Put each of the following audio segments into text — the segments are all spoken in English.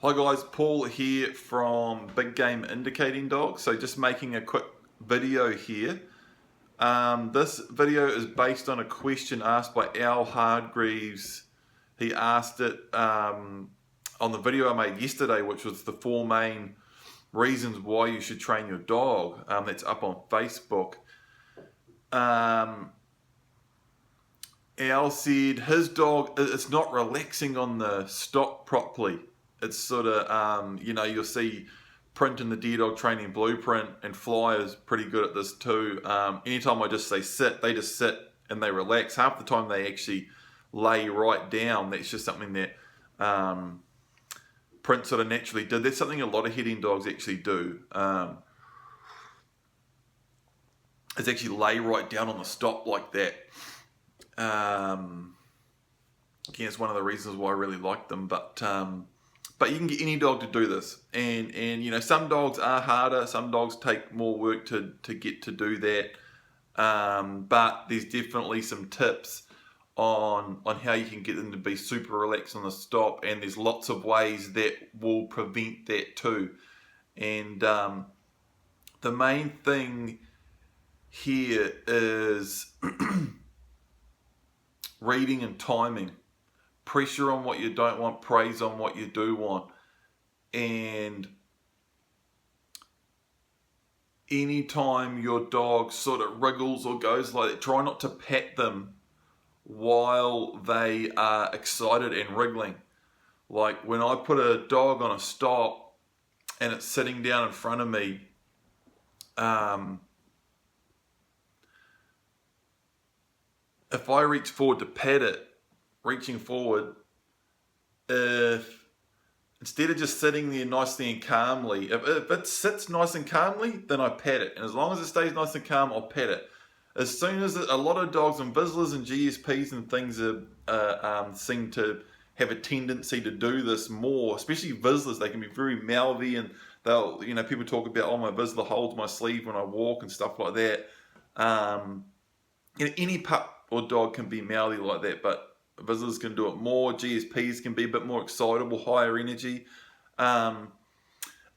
Hi guys, Paul here from Big Game Indicating Dogs. So just making a quick video here. This video is based on a question asked by Al Hargreaves. He asked it on the video I made yesterday, which was the 4 main reasons why you should train your dog. That's up on Facebook. Al said his dog is not relaxing on the stop properly. It's sort of, you'll see Print in the Dear Dog Training Blueprint, and Fly is pretty good at this too. Anytime I just say sit, they just sit and they relax. Half the time they actually lay right down. That's just something that Print sort of naturally did. That's something a lot of heading dogs actually do. Is actually lay right down on the stop like that. Again, it's one of the reasons why I really like them, but you can get any dog to do this, and some dogs are harder, some dogs take more work to get to do that, but there's definitely some tips on how you can get them to be super relaxed on the stop, and there's lots of ways that will prevent that too. And the main thing here is reading and timing. Pressure on what you don't want, praise on what you do want. And anytime your dog sort of wriggles or goes like that, try not to pat them while they are excited and wriggling. Like when I put a dog on a stop and it's sitting down in front of me, if I reach forward to pet it, reaching forward, if instead of just sitting there nicely and calmly, if it sits nice and calmly, then I pet it, and as long as it stays nice and calm, I'll pet it. As soon as a lot of dogs and Vizslas and GSPs and things seem to have a tendency to do this more, especially Vizslas, they can be very mouthy, and they'll, people talk about, oh, my Vizsla holds my sleeve when I walk and stuff like that. Any pup or dog can be mouthy like that, but Vizslas can do it more. GSPs can be a bit more excitable, higher energy. If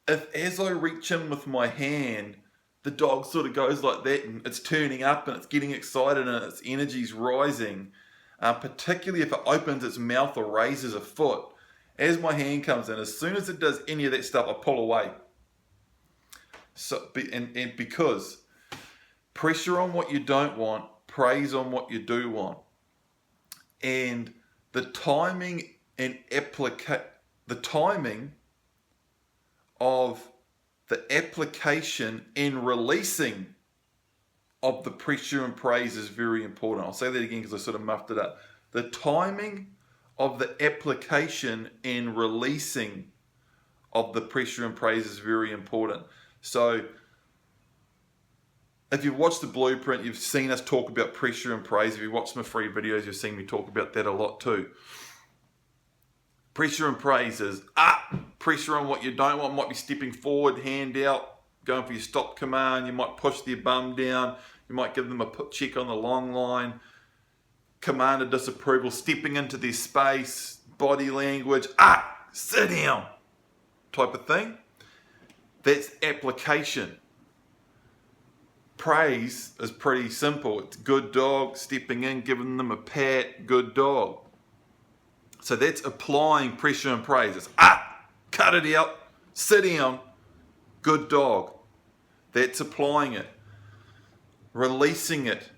as I reach in with my hand, the dog sort of goes like that and it's turning up and it's getting excited and its energy's rising, particularly if it opens its mouth or raises a foot, as my hand comes in, as soon as it does any of that stuff, I pull away. So, and because pressure on what you don't want, praise on what you do want. And the timing of the application and releasing of the pressure and praise is very important. I'll say that again because I sort of muffed it up. The timing of the application and releasing of the pressure and praise is very important. So if you've watched the blueprint, you've seen us talk about pressure and praise. If you watch my free videos, you've seen me talk about that a lot too. Pressure and praise is pressure on what you don't want. Might be stepping forward, hand out, going for your stop command. You might push their bum down. You might give them a check on the long line. Command of disapproval, stepping into their space, body language, sit down type of thing. That's application. Praise is pretty simple. It's good dog, stepping in, giving them a pat, good dog. So that's applying pressure and praise. It's cut it out, sit down, good dog. That's applying it. Releasing it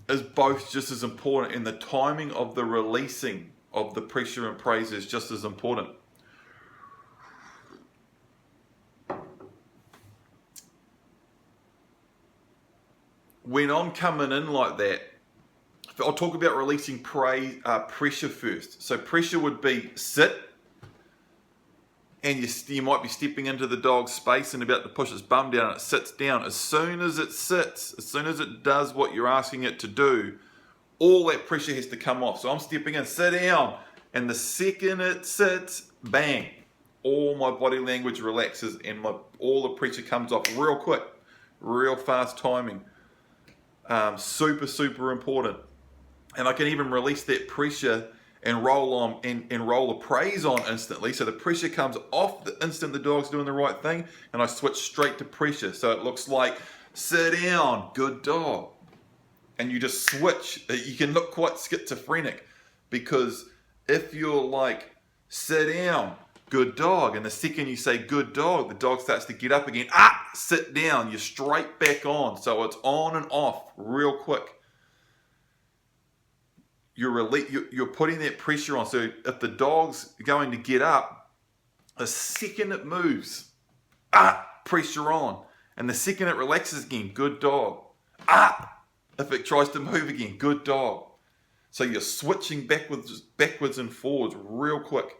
is both just as important, and the timing of the releasing of the pressure and praise is just as important. When I'm coming in like that, I'll talk about releasing pressure first. So pressure would be sit, and you might be stepping into the dog's space and about to push its bum down, and it sits down. As soon as it sits, as soon as it does what you're asking it to do, all that pressure has to come off. So I'm stepping in, sit down, and the second it sits, bang, all my body language relaxes and all the pressure comes off real quick, real fast timing. Super important. And I can even release that pressure and roll on and roll the praise on instantly. So the pressure comes off the instant the dog's doing the right thing, and I switch straight to pressure. So it looks like sit down, good dog. And you just switch. You can look quite schizophrenic, because if you're like sit down, good dog, and the second you say good dog, the dog starts to get up again. Sit down. You're straight back on. So it's on and off real quick. You're putting that pressure on. So if the dog's going to get up, the second it moves, pressure on. And the second it relaxes again, good dog. If it tries to move again, good dog. So you're switching backwards and forwards real quick.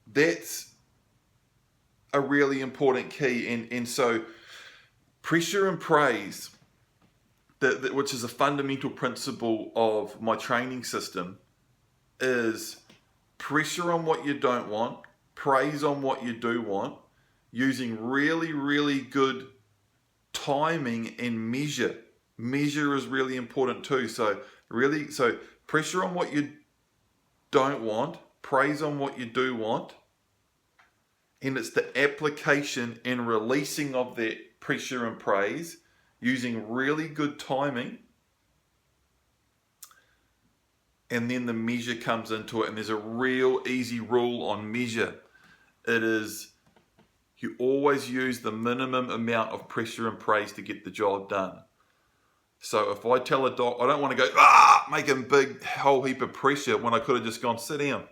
That's a really important key. And so pressure and praise, which is a fundamental principle of my training system, is pressure on what you don't want, praise on what you do want, using really, really good timing and measure. Measure is really important too. So pressure on what you don't want, praise on what you do want, and it's the application and releasing of that pressure and praise using really good timing, and then the measure comes into it. And there's a real easy rule on measure. It is, you always use the minimum amount of pressure and praise to get the job done. So if I tell a dog, I don't want to go, make a big whole heap of pressure when I could have just gone, sit down.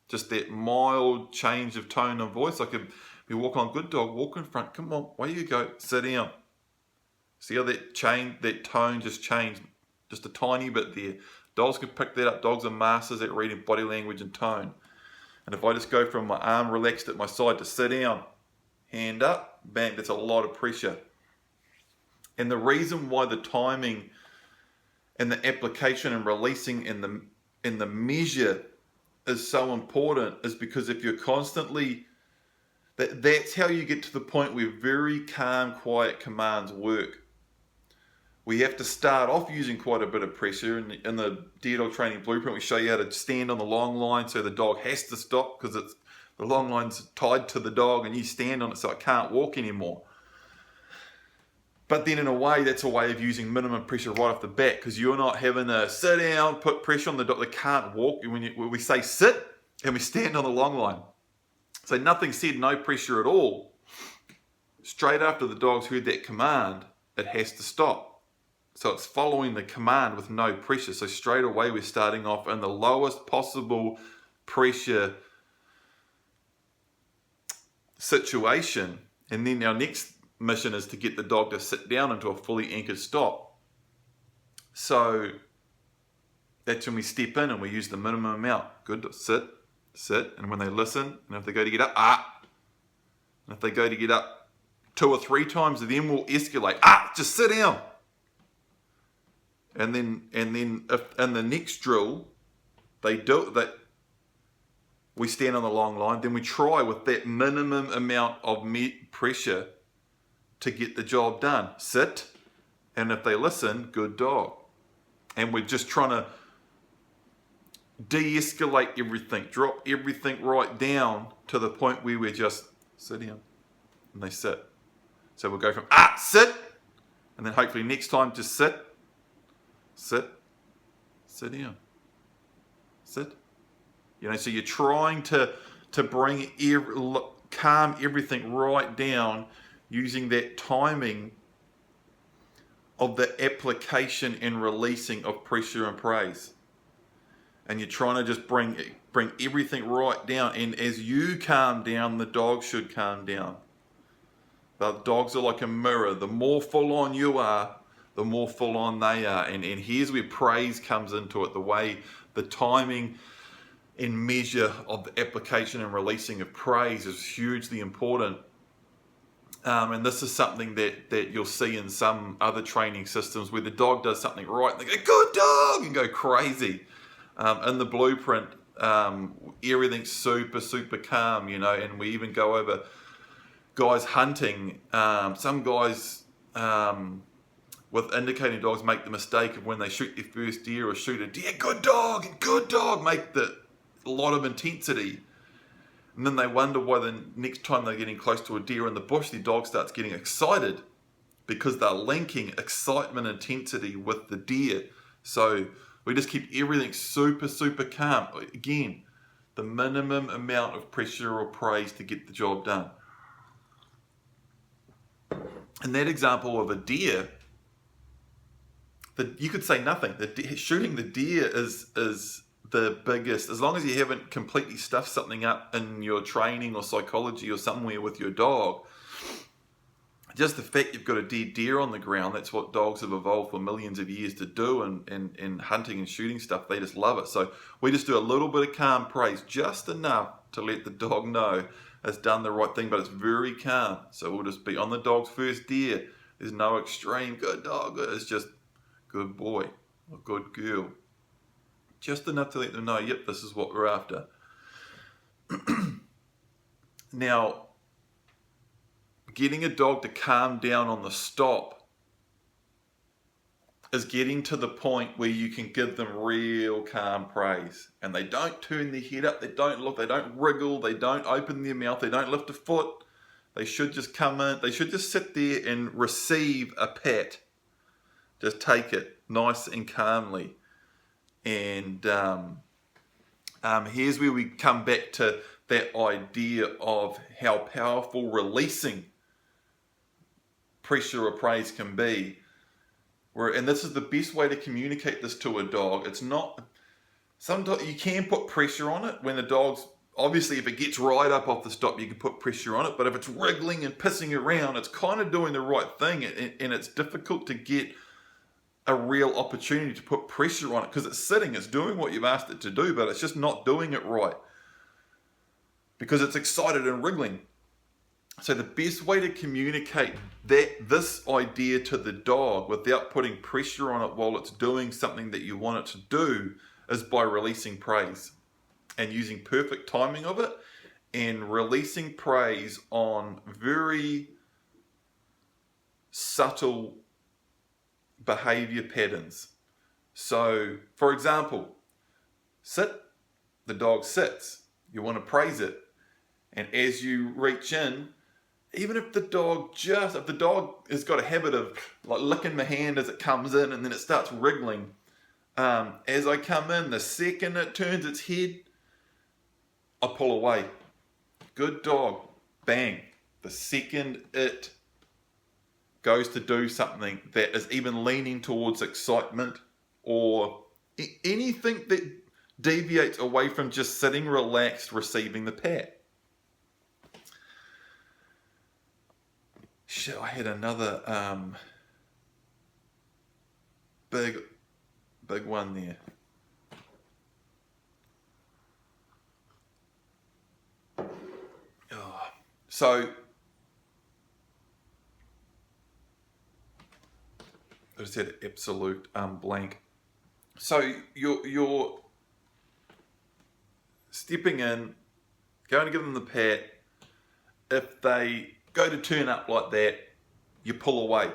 Just that mild change of tone of voice. I could be walking on, good dog, walk in front, come on, where you go, sit down. See how that tone just changed just a tiny bit there. Dogs can pick that up. Dogs are masters at reading body language and tone. And if I just go from my arm relaxed at my side to sit down, hand up, bang, that's a lot of pressure. And the reason why the timing and the application and releasing and the measure is so important is because if you're constantly, that's how you get to the point where very calm, quiet commands work. We have to start off using quite a bit of pressure. In the Dear Dog Training Blueprint, we show you how to stand on the long line so the dog has to stop because the long line's tied to the dog and you stand on it so it can't walk anymore. But then in a way, that's a way of using minimum pressure right off the bat, because you're not having to sit down, put pressure on the dog that can't walk. When we say sit and we stand on the long line. So nothing said, no pressure at all. Straight after the dog's heard that command, it has to stop. So it's following the command with no pressure. So straight away we're starting off in the lowest possible pressure situation. And then our next mission is to get the dog to sit down into a fully anchored stop. So that's when we step in and we use the minimum amount. Good, sit. And when they listen, and if they go to get up, And if they go to get up 2 or 3 times, then we'll escalate. Just sit down. And then if in the next drill they do that, we stand on the long line, then we try with that minimum amount of pressure to get the job done. Sit, and if they listen, good dog. And we're just trying to de-escalate everything, drop everything right down to the point where we're just sit down, and they sit. So we'll go from sit, and then hopefully next time just sit down, sit. So you're trying to bring calm everything right down using that timing of the application and releasing of pressure and praise. And you're trying to just bring everything right down. And as you calm down, the dog should calm down. The dogs are like a mirror. The more full on you are, the more full on they are. And here's where praise comes into it. The way the timing and measure of the application and releasing of praise is hugely important. And this is something that you'll see in some other training systems where the dog does something right and they go, good dog, and go crazy. In the blueprint, everything's super, super calm, and we even go over guys hunting. Some guys with indicating dogs make the mistake of when they shoot their first deer or shoot a deer, good dog, make a lot of intensity. And then they wonder why the next time they're getting close to a deer in the bush, the dog starts getting excited because they're linking excitement intensity with the deer. So we just keep everything super, super calm. Again, the minimum amount of pressure or praise to get the job done. In that example of a deer, you could say nothing. Shooting the deer is the biggest, as long as you haven't completely stuffed something up in your training or psychology or somewhere with your dog. Just the fact you've got a dead deer on the ground, that's what dogs have evolved for millions of years to do, and hunting and shooting stuff, they just love it. So we just do a little bit of calm praise, just enough to let the dog know it's done the right thing, but it's very calm. So we'll just be on the dog's first deer. There's no extreme, good dog, it's just good boy or good girl. Just enough to let them know, yep, this is what we're after. Now, getting a dog to calm down on the stop is getting to the point where you can give them real calm praise. And they don't turn their head up, they don't look, they don't wriggle, they don't open their mouth, they don't lift a foot. They should just come in, they should just sit there and receive a pat. Just take it nice and calmly. And here's where we come back to that idea of how powerful releasing pressure or praise can be. And this is the best way to communicate this to a dog. It's not, sometimes you can put pressure on it when the dog's, obviously if it gets right up off the stop, you can put pressure on it. But if it's wriggling and pissing around, it's kind of doing the right thing. And it's difficult to get a real opportunity to put pressure on it because it's sitting, it's doing what you've asked it to do, but it's just not doing it right because it's excited and wriggling. So the best way to communicate this idea to the dog without putting pressure on it while it's doing something that you want it to do is by releasing praise and using perfect timing of it and releasing praise on very subtle behavior patterns. So, for example, sit, the dog sits, you want to praise it, and as you reach in, even if the dog has got a habit of like licking my hand as it comes in and then it starts wriggling, as I come in, the second it turns its head, I pull away. Good dog, bang. The second it goes to do something that is even leaning towards excitement or anything that deviates away from just sitting relaxed receiving the pat. Shit, I had another big one there. Oh. So I just had an absolute blank. So you're stepping in, going to give them the pat. If they go to turn up like that, you pull away.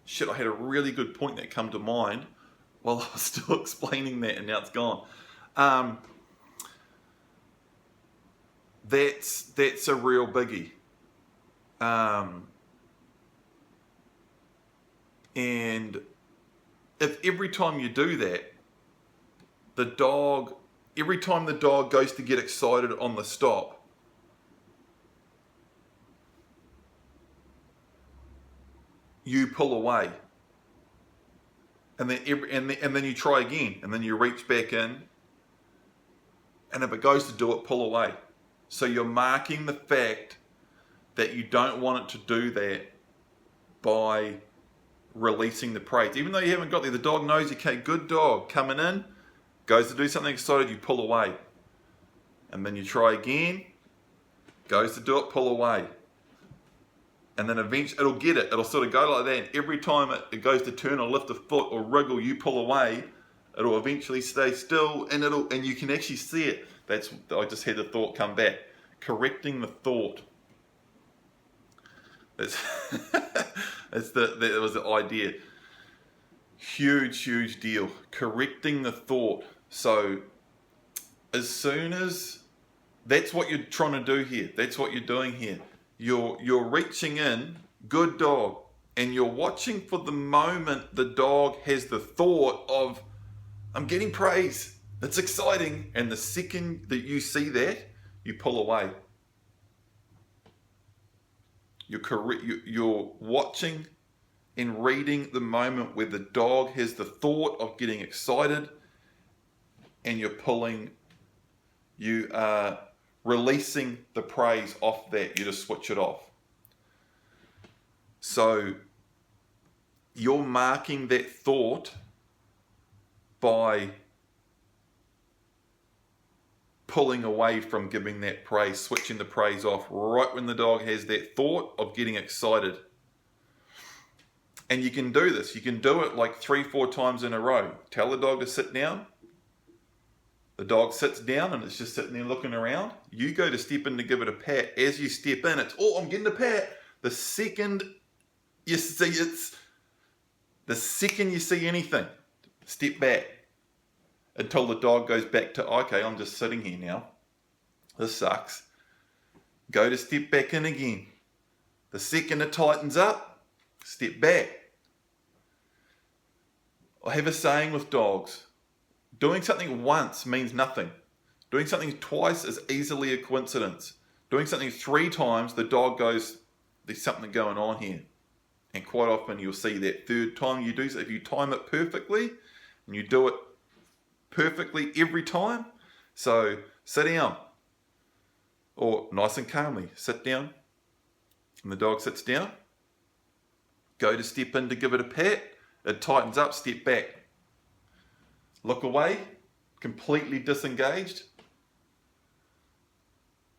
Shit, I had a really good point that come to mind while I was still explaining that, and now it's gone. That's a real biggie. And if every time you do that, every time the dog goes to get excited on the stop, you pull away, and then you try again, and then you reach back in, and if it goes to do it, pull away. So you're marking the fact that you don't want it to do that by releasing the praise. Even though you haven't got there, the dog knows, okay, good dog, coming in, goes to do something excited, you pull away. And then you try again, goes to do it, pull away. And then eventually it'll get it. It'll sort of go like that. And every time it goes to turn or lift a foot or wriggle, you pull away, it'll eventually stay still, and you can actually see it. I just had the thought come back. Correcting the thought. That's, that was the idea. Huge deal. Correcting the thought. So as soon as that's what you're trying to do here. That's what you're doing here. You're reaching in, good dog, and you're watching for the moment the dog has the thought of, I'm getting praise. It's exciting. And the second that you see that, you pull away. You're watching and reading the moment where the dog has the thought of getting excited, and you are releasing the praise off that. You just switch it off. So you're marking that thought by pulling away from giving that praise, switching the praise off right when the dog has that thought of getting excited. And you can do this. You can do it like 3-4 times in a row. Tell the dog to sit down. The dog sits down and it's just sitting there looking around. You go to step in to give it a pat. As you step in, it's, oh, I'm getting a pat. The second you see anything, step back until the dog goes back to, okay, I'm just sitting here now. This sucks. Go to step back in again. The second it tightens up, step back. I have a saying with dogs. Doing something once means nothing. Doing something twice is easily a coincidence. Doing something 3 times, the dog goes, there's something going on here. And quite often you'll see that third time you do so. If you time it perfectly, and you do it perfectly every time, so sit down. Or nice and calmly, sit down. And the dog sits down. Go to step in to give it a pat. It tightens up, step back. Look away, completely disengaged.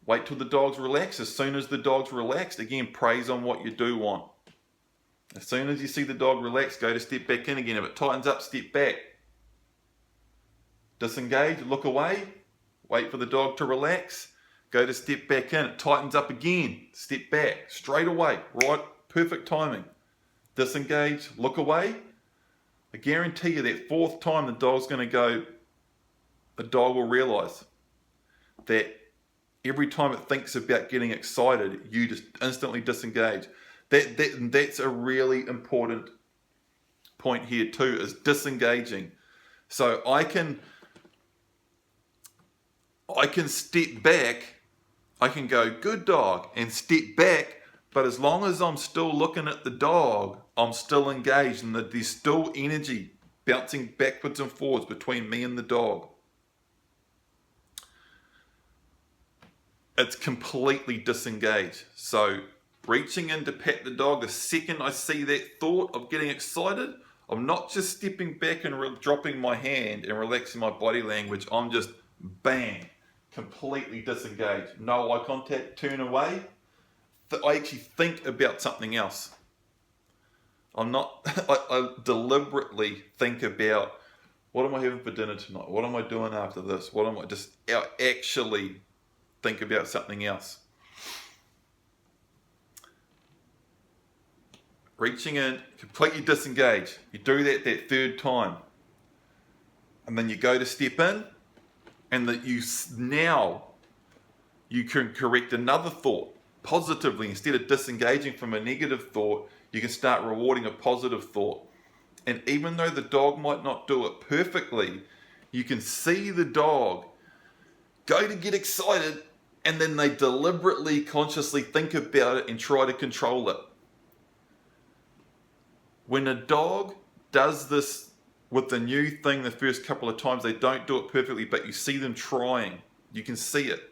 Wait till the dog's relaxed. As soon as the dog's relaxed, again, praise on what you do want. As soon as you see the dog relax, go to step back in again. If it tightens up, step back. Disengage, look away, wait for the dog to relax, go to step back in. It tightens up again, step back, straight away, right, perfect timing. Disengage, look away. I guarantee you that 4th time the dog will realise that every time it thinks about getting excited, you just instantly disengage. That's a really important point here too, is disengaging. So I can step back, I can go, good dog, and step back, but as long as I'm still looking at the dog, I'm still engaged, and there's still energy bouncing backwards and forwards between me and the dog. It's completely disengaged. So reaching in to pat the dog, the second I see that thought of getting excited, I'm not just stepping back and dropping my hand and relaxing my body language. I'm just, bang, completely disengaged. No eye contact, turn away. I actually think about something else. I deliberately think about, what am I having for dinner tonight? What am I doing after this? I actually think about something else. Reaching in, completely disengage. You do that 3rd time. And then you go to step in, and now you can correct another thought positively. Instead of disengaging from a negative thought, you can start rewarding a positive thought. And even though the dog might not do it perfectly, you can see the dog go to get excited, and then they deliberately, consciously think about it and try to control it. When a dog does this with the new thing the first couple of times, they don't do it perfectly, but you see them trying. You can see it.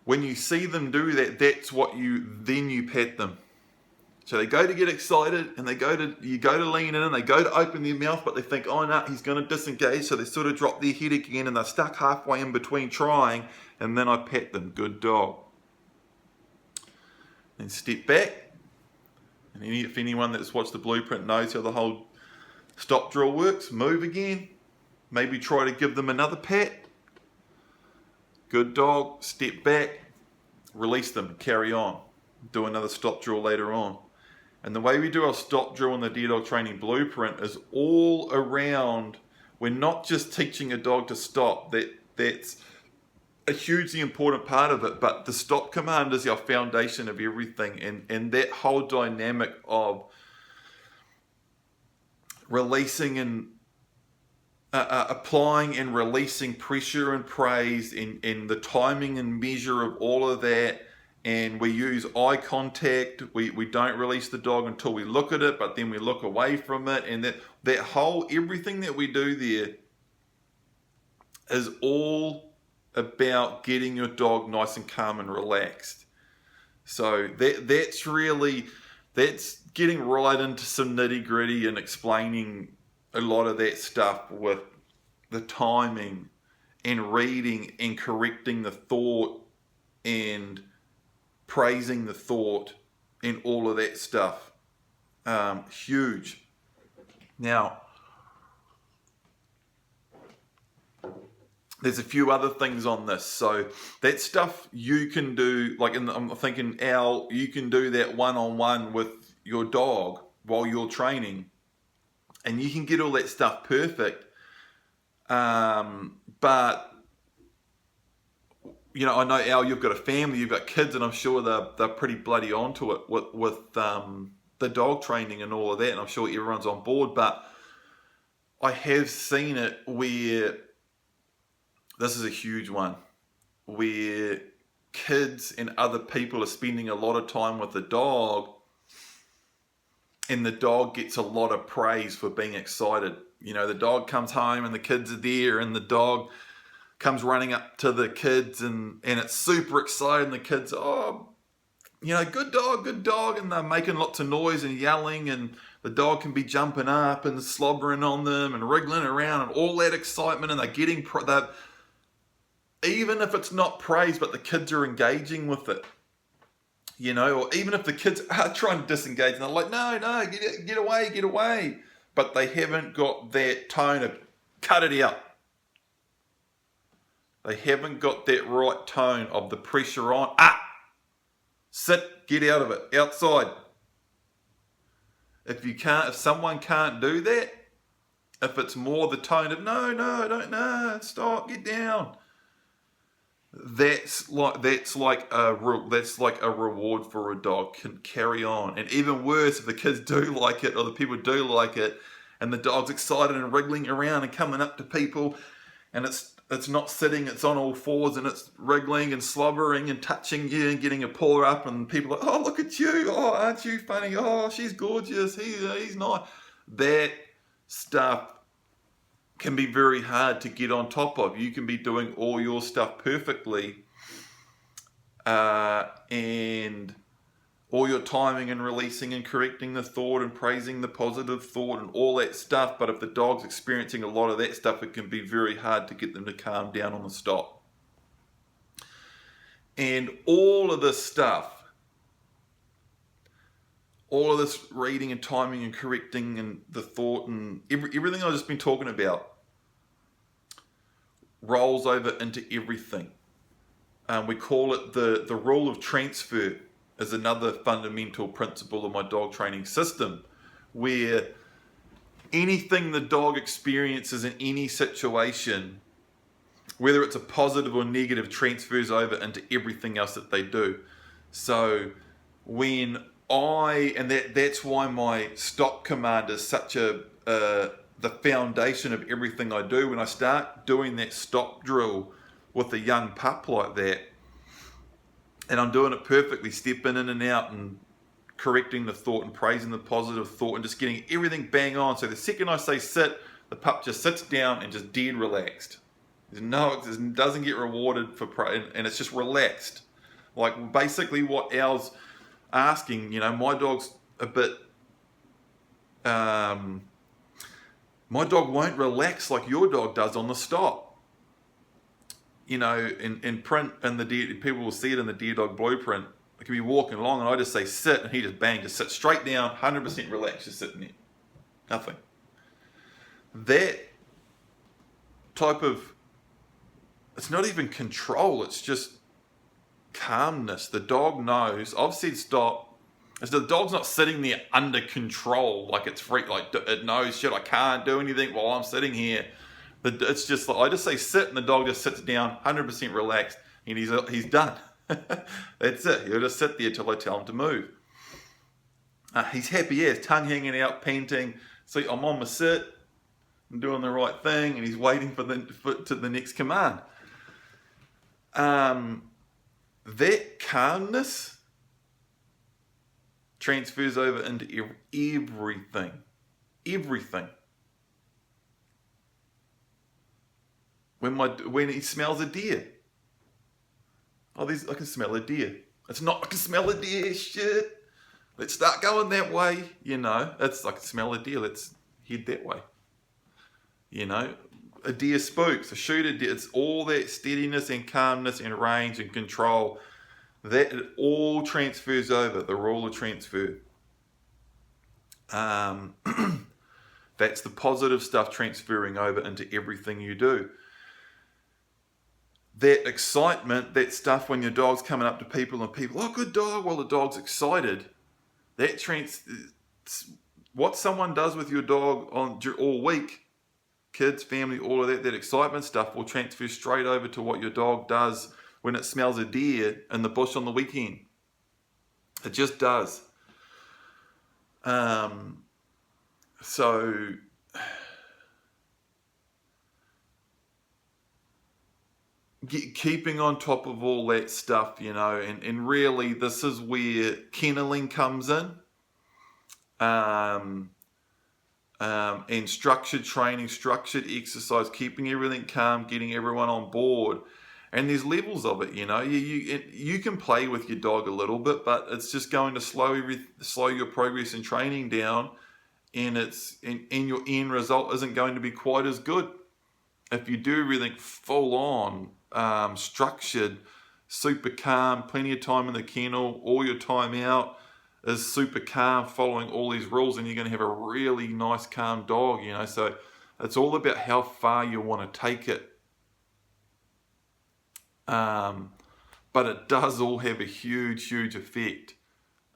When you see them do that, that's what then you pat them. So they go to get excited, and you go to lean in, and they go to open their mouth, but they think, oh no, he's going to disengage, so they sort of drop their head again, and they're stuck halfway in between trying, and then I pat them, good dog. Then step back, and if anyone that's watched the blueprint knows how the whole stop drill works, move again, maybe try to give them another pat. Good dog, step back, release them, carry on. do another stop drill later on. And the way we do our stop drill in the Dear Dog Training Blueprint is all around. We're not just teaching a dog to stop. That's a hugely important part of it, but the stop command is our foundation of everything. And that whole dynamic of releasing and applying and releasing pressure and praise, and the timing and measure of all of that. And we use eye contact. We don't release the dog until we look at it, but then we look away from it. And that whole, everything that we do there is all about getting your dog nice and calm and relaxed. So that's getting right into some nitty gritty and explaining a lot of that stuff with the timing and reading and correcting the thought and praising the thought and all of that stuff. Huge. Now, there's a few other things on this. So that stuff you can do, like I'm thinking, Al, you can do that one-on-one with your dog while you're training, and you can get all that stuff perfect. But you know, I know, Al, you've got a family, you've got kids, and I'm sure they're pretty bloody onto it with the dog training and all of that, and I'm sure everyone's on board. But I have seen it where this is a huge one, where kids and other people are spending a lot of time with the dog, and the dog gets a lot of praise for being excited. You know, the dog comes home and the kids are there, and the dog comes running up to the kids, and it's super excited, and the kids, oh, you know, good dog, and they're making lots of noise and yelling, and the dog can be jumping up and slobbering on them and wriggling around and all that excitement, and they're getting that. Even if it's not praise, but the kids are engaging with it, you know, or even if the kids are trying to disengage and they're like, no, get away, but they haven't got that tone of cut it out. They haven't got that right tone of the pressure on. Sit, get out of it, outside. If someone can't do that, if it's more the tone of no, stop, get down. That's like a reward for a dog. Can carry on. And even worse, if the kids do like it, or the people do like it, and the dog's excited and wriggling around and coming up to people, and it's not sitting, it's on all fours, and it's wriggling and slobbering and touching you and getting a paw up, and people are like, oh, look at you, oh, aren't you funny, oh, she's gorgeous, he's nice. That stuff can be very hard to get on top of. You can be doing all your stuff perfectly, and all your timing and releasing and correcting the thought and praising the positive thought and all that stuff, but if the dog's experiencing a lot of that stuff, it can be very hard to get them to calm down on the stop. And all of this stuff, all of this reading and timing and correcting and the thought and everything I've just been talking about rolls over into everything. We call it the rule of transfer, is another fundamental principle of my dog training system, where anything the dog experiences in any situation, whether it's a positive or negative, transfers over into everything else that they do. So that's why my stop command is such the foundation of everything I do. When I start doing that stop drill with a young pup like that, and I'm doing it perfectly, stepping in and out and correcting the thought and praising the positive thought and just getting everything bang on. So the second I say sit, the pup just sits down and just dead relaxed. It doesn't get rewarded for praise, and it's just relaxed. Like basically what Al's asking, you know, my dog's a bit, my dog won't relax like your dog does on the stop. You know, in print, people will see it in the Dear Dog Blueprint. I can be walking along and I just say sit, and he just sits straight down, 100% relaxed, just sitting there. Nothing. That type of, it's not even control, it's just calmness. The dog knows. I've said stop. The dog's not sitting there under control, like it's free, like it knows shit. I can't do anything while I'm sitting here. It's just like I just say sit, and the dog just sits down, 100% relaxed, and he's done. That's it. He'll just sit there till I tell him to move. He's happy as tongue hanging out, panting. So I'm on my sit, I'm doing the right thing, and he's waiting for the next command. That calmness transfers over into everything. Everything. When he smells a deer. I can smell a deer. It's not I can smell a deer, shit. Let's start going that way, It's I can smell a deer, let's head that way. A deer spooks, a shooter deer, it's all that steadiness and calmness and range and control. That it all transfers over, the rule of transfer. That's the positive stuff transferring over into everything you do. That excitement, that stuff when your dog's coming up to people and people, oh, good dog, while the dog's excited, what someone does with your dog all week, kids, family, all of that excitement stuff will transfer straight over to what your dog does when it smells a deer in the bush on the weekend. It just does. So keeping on top of all that stuff, and really this is where kenneling comes in, and structured training, structured exercise, keeping everything calm, getting everyone on board. And there's levels of it, you can play with your dog a little bit, but it's just going to slow your progress in training down, and your end result isn't going to be quite as good. If you do everything full on, structured, super calm, plenty of time in the kennel, all your time out is super calm, following all these rules, and you're going to have a really nice calm dog, so it's all about how far you want to take it. But it does all have a huge effect.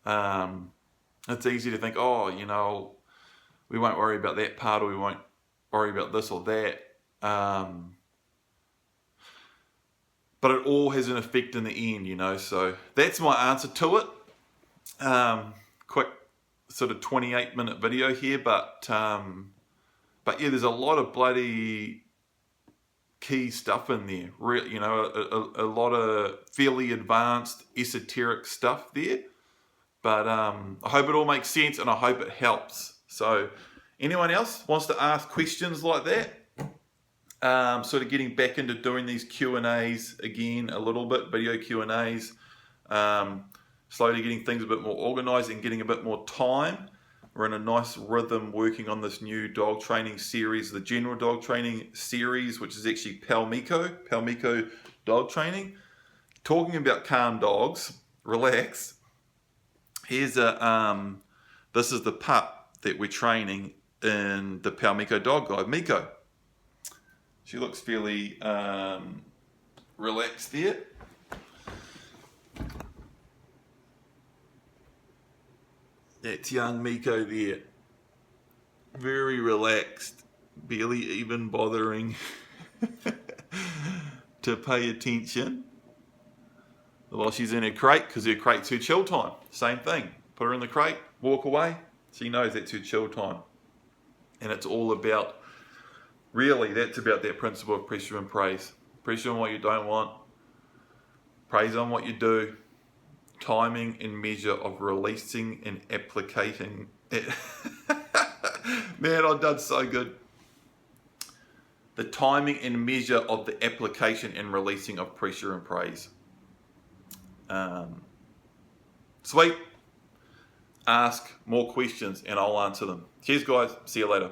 It's easy to think, we won't worry about that part, or we won't worry about this or that. But it all has an effect in the end, so that's my answer to it. Quick sort of 28-minute video here, but yeah, there's a lot of bloody key stuff in there. A lot of fairly advanced esoteric stuff there. But I hope it all makes sense, and I hope it helps. So anyone else wants to ask questions like that? Sort of getting back into doing these Q&As again a little bit, video Q&As. Slowly getting things a bit more organised and getting a bit more time. We're in a nice rhythm working on this new dog training series, the general dog training series, which is actually Palmico dog training. Talking about calm dogs, relax. Here's this is the pup that we're training in the Palmico dog guide, Miko. She looks fairly relaxed there. That's young Miko there. Very relaxed, barely even bothering to pay attention. While she's in her crate, because her crate's her chill time. Same thing. Put her in the crate, walk away. She knows that's her chill time. And it's all about, really, that's about that principle of pressure and praise. Pressure on what you don't want. Praise on what you do. Timing and measure of releasing and applicating it. Man, I've done so good. The timing and measure of the application and releasing of pressure and praise. Sweet. Ask more questions and I'll answer them. Cheers, guys. See you later.